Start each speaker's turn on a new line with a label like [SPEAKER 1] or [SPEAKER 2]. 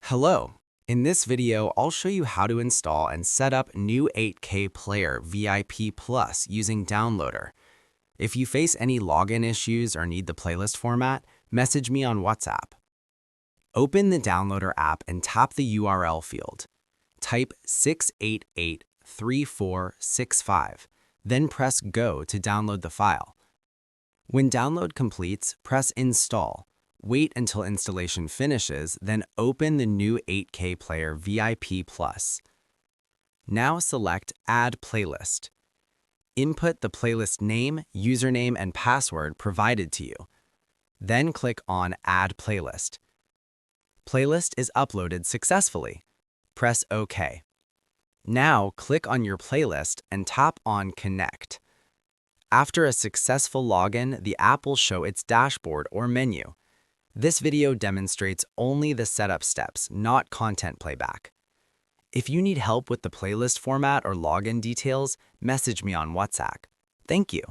[SPEAKER 1] Hello. In this video, I'll show you how to install and set up new 8K Player VIP Plus using Downloader. If you face any login issues or need the playlist format, message me on WhatsApp. Open the Downloader app and tap the URL field. Type 6883465, then press Go to download the file. When download completes, press Install. Wait until installation finishes, then open the new 8K Player VIP Plus. Now select Add Playlist. Input the playlist name, username, and password provided to you. Then click on Add Playlist. Playlist is uploaded successfully. Press OK. Now click on your playlist and tap on Connect. After a successful login, the app will show its dashboard or menu. This video demonstrates only the setup steps, not content playback. If you need help with the playlist format or login details, message me on WhatsApp. Thank you.